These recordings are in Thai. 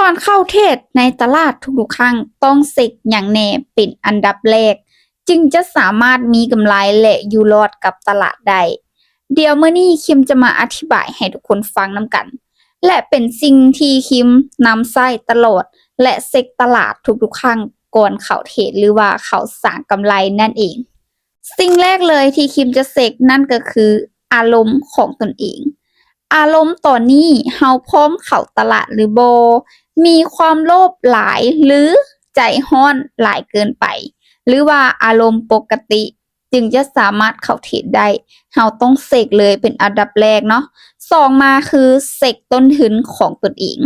ก่อนเข้าเทรดในตลาดทุกๆครั้งต้องเช็กอย่างแน่เป็นอันดับแรกจึงจะสามารถมีกำไรและอยู่รอดกับตลาดได้เดี๋ยวมื้อนี้คิมจะมาอธิบายให้ทุกคนฟังนำกันและเป็นสิ่งที่คิมนำใช้ตลอดและเช็กตลาดทุกๆครั้งก่อนเข้าเทรดหรือว่าเข้าสร้างกำไรนั่นเองสิ่งแรกเลยที่คิมจะเช็กนั่นก็คืออารมณ์ของตนเองอารมณ์ตอนนี้เฮาพร้อมเข้าตลาดหรือบ่มีความโลภหลายหรือใจร้อนหลายเกินไปหรือว่าอารมณ์ปกติจึงจะสามารถเข้าเทรดได้เฮาต้องเช็กเลยเป็นอันดับแรกเนาะ2มาคือเช็กต้นทุนของตนเอง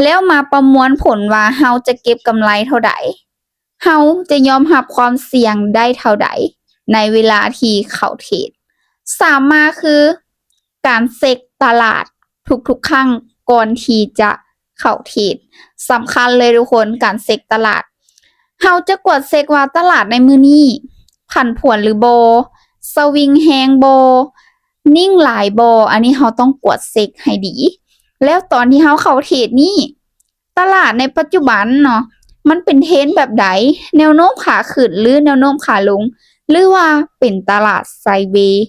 แล้วมาประมวลผลว่าเฮาจะเก็บกำไรเท่าใดเฮาจะยอมรับความเสี่ยงได้เท่าใดในเวลาที่เข้าเทรด3มาคือการเช็กตลาดทุกๆครั้งก่อนที่จะเข้าเทรดสำคัญเลยทุกคนการเช็กตลาดเฮาจะกดเช็กว่าตลาดในมื้อนี้ผันผวนหรือบ่สวิงแฮงบ่นิ่งหลายบ่อันนี้เฮาต้องกดเช็กให้ดีแล้วตอนที่เฮาเข้าเทรดนี่ตลาดในปัจจุบันเนาะมันเป็นเทรนด์แบบใดแนวโน้มขาขึ้นหรือแนวโน้มขาลงหรือว่าเป็นตลาดไซด์เวย์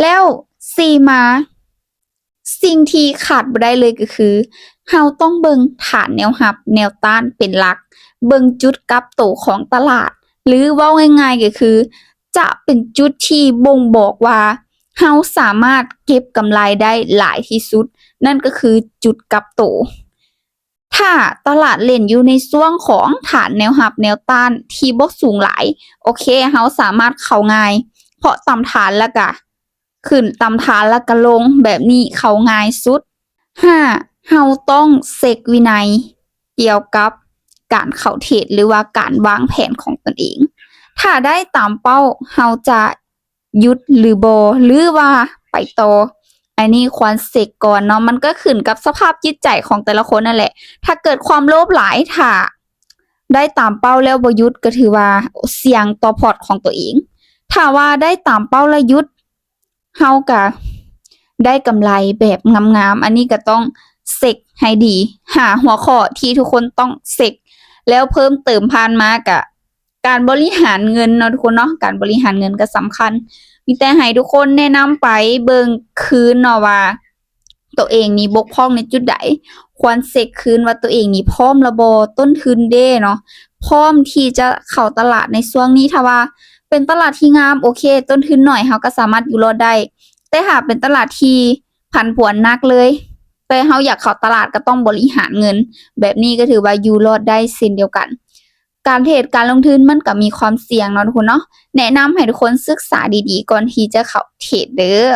แล้ว4มาสิ่งที่ขาดบ่ได้เลยก็คือเฮาต้องเบิ่งฐานแนวรับแนวต้านเป็นหลักเบิ่งจุดกลับโตของตลาดหรือเว้าง่ายๆก็คือจะเป็นจุดที่บ่งบอกว่าเฮาสามารถเก็บกำไรได้หลายที่สุดนั่นก็คือจุดกลับโตถ้าตลาดเล่นอยู่ในช่วงของฐานแนวรับแนวต้านที่บ่สูงหลายโอเคเฮาสามารถเข้าง่ายเพราะต่ำฐานแล้วก็ขึ้นต่ำฐานแล้วก็ลงแบบนี้เข้าง่ายสุด5เฮาต้องเช็กวินัยเกี่ยวกับการเข้าเทรดหรือว่าการวางแผนของตนเองถ้าได้ตามเป้าเฮาจะหยุดหรือบ่หรือว่าไปต่ออันนี้ควรเช็กก่อนเนาะมันก็ขึ้นกับสภาพจิตใจของแต่ละคนนั่นแหละถ้าเกิดความโลภหลายถ้าได้ตามเป้าแล้วบ่หยุดก็ถือว่าเสี่ยงต่อพอร์ตของตัวเองถ้าว่าได้ตามเป้าแล้วหยุดเฮาก็ได้กำไรแบบงามๆอันนี้ก็ต้องเช็กให้ดีหาหัวข้อที่ทุกคนต้องเช็กแล้วเพิ่มเติมผ่านมาก็การบริหารเงินเนาะทุกคนเนาะการบริหารเงินก็สำคัญมีแต่ให้ทุกคนแนะนำไปเบิ่งคืนเนาะว่าตัวเองนี่บกพร่องในจุดใดควรเช็กคืนว่าตัวเองนี่พร้อมแล้วบ่ต้นทุนเด้เนาะพร้อมที่จะเข้าตลาดในช่วงนี้ถ้าว่าเป็นตลาดที่งามโอเคต้นทุนน้อยเฮาก็สามารถอยู่รอดได้แต่หากเป็นตลาดที่ผันผวนหนักเลยแต่เฮาอยากเข้าตลาดก็ต้องบริหารเงินแบบนี้ก็ถือว่าอยู่รอดได้เช่นเดียวกันการเทรดการลงทุนมันก็มีความเสี่ยงเนาะทุกคนเนาะแนะนำให้ทุกคนศึกษาดีๆก่อนที่จะเข้าเทรดเด้อ